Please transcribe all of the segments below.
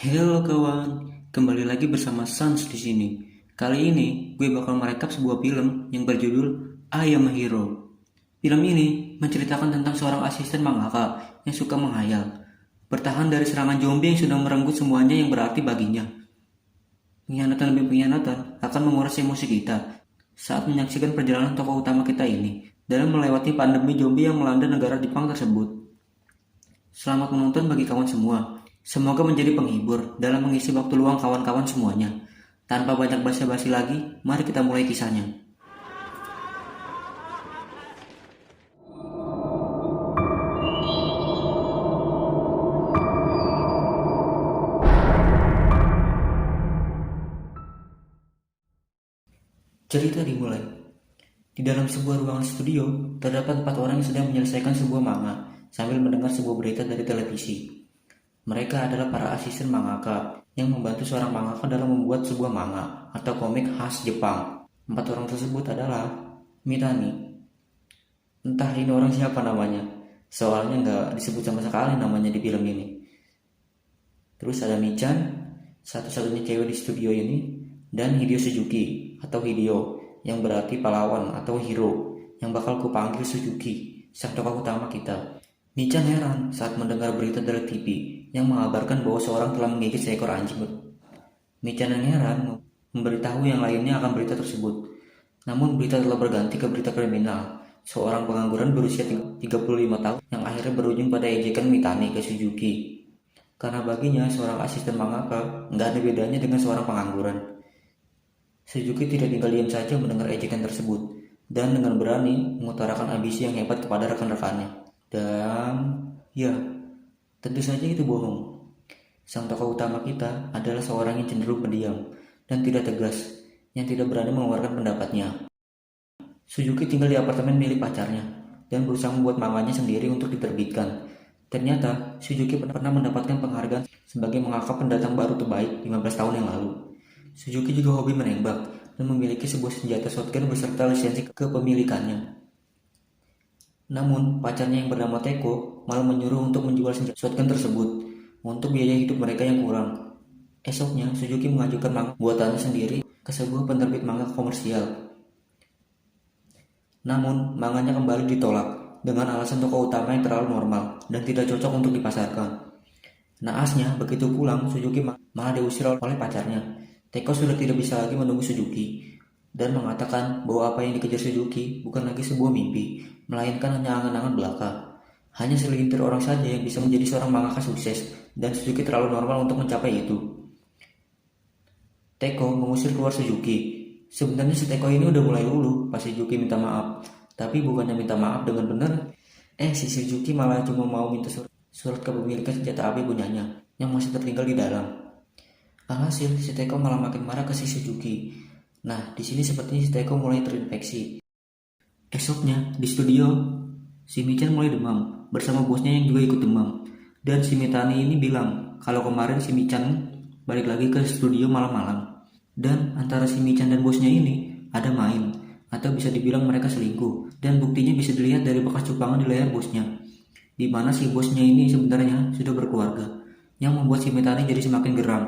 Halo kawan, kembali lagi bersama Sans di sini. Kali ini gue bakal merekap sebuah film yang berjudul I Am a Hero. Film ini menceritakan tentang seorang asisten mangaka yang suka menghayal, bertahan dari serangan zombie yang sudah merenggut semuanya yang berarti baginya. Pengkhianatan demi pengkhianatan akan menguras emosi kita saat menyaksikan perjalanan tokoh utama kita ini dalam melewati pandemi zombie yang melanda negara Jepang tersebut. Selamat menonton bagi kawan semua. Semoga menjadi penghibur dalam mengisi waktu luang kawan-kawan semuanya. Tanpa banyak basa-basi lagi, mari kita mulai kisahnya. Cerita dimulai. Di dalam sebuah ruangan studio, terdapat 4 orang yang sedang menyelesaikan sebuah manga sambil mendengar sebuah berita dari televisi. Mereka adalah para asisten mangaka yang membantu seorang mangaka dalam membuat sebuah manga atau komik khas Jepang. 4 orang tersebut adalah Mitani. Entah ini orang siapa namanya, soalnya nggak disebut sama sekali namanya di film ini. Terus ada Michan, satu-satunya cewek di studio ini, dan Hideo Suzuki atau Hideo, yang berarti pahlawan atau hero, yang bakal kupanggil Suzuki, sang tokoh utama kita. Michan heran saat mendengar berita dari TV yang mengabarkan bahwa seorang telah menggigit seekor anjing. Michan yang heran memberitahu yang lainnya akan berita tersebut. Namun berita telah berganti ke berita kriminal. Seorang pengangguran berusia 35 tahun yang akhirnya berujung pada ejekan Mitani ke Suzuki. Karena baginya seorang asisten mangaka nggak ada bedanya dengan seorang pengangguran. Suzuki tidak tinggal diam saja mendengar ejekan tersebut dan dengan berani mengutarakan ambisi yang hebat kepada rekan-rekannya. Dan ya, tentu saja itu bohong. Sang tokoh utama kita adalah seorang yang cenderung pendiam dan tidak tegas, yang tidak berani mengeluarkan pendapatnya. Suzuki tinggal di apartemen milik pacarnya dan berusaha membuat manganya sendiri untuk diterbitkan. Ternyata, Suzuki pernah mendapatkan penghargaan sebagai mangaka pendatang baru terbaik 15 tahun yang lalu. Suzuki juga hobi menembak dan memiliki sebuah senjata shotgun beserta lisensi kepemilikannya. Namun, pacarnya yang bernama Teko malah menyuruh untuk menjual senjata shotgun tersebut untuk biaya hidup mereka yang kurang. Esoknya, Suzuki mengajukan manga buatannya sendiri ke sebuah penerbit manga komersial. Namun, manganya kembali ditolak dengan alasan tokoh utama yang terlalu normal dan tidak cocok untuk dipasarkan. Naasnya, begitu pulang, Suzuki malah diusir oleh pacarnya. Teko sudah tidak bisa lagi menunggu Suzuki dan mengatakan bahwa apa yang dikejar Suzuki bukan lagi sebuah mimpi, melainkan hanya angan-angan belaka. Hanya segelintir orang saja yang bisa menjadi seorang mangaka sukses dan Suzuki terlalu normal untuk mencapai itu. Teko mengusir keluar Suzuki. Sebenarnya si Teko ini udah mulai luluh pas Suzuki minta maaf. Tapi bukannya minta maaf dengan benar, si Suzuki malah cuma mau minta surat kepemilikan senjata api punyanya yang masih tertinggal di dalam. Alhasil, si Teko malah makin marah ke si Suzuki. Nah, di sini sepertinya si Teko mulai terinfeksi. Esoknya, di studio, si Michan mulai demam bersama bosnya yang juga ikut demam. Dan si Mitani ini bilang kalau kemarin si Michan balik lagi ke studio malam-malam. Dan antara si Michan dan bosnya ini ada main, atau bisa dibilang mereka selingkuh. Dan buktinya bisa dilihat dari bekas cupangan di layar bosnya, di mana si bosnya ini sebenarnya sudah berkeluarga, yang membuat si Mitani jadi semakin geram.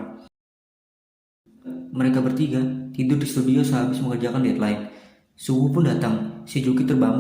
Mereka bertiga tidur di studio sehabis mengerjakan deadline. Subuh pun datang, Suzuki terbangun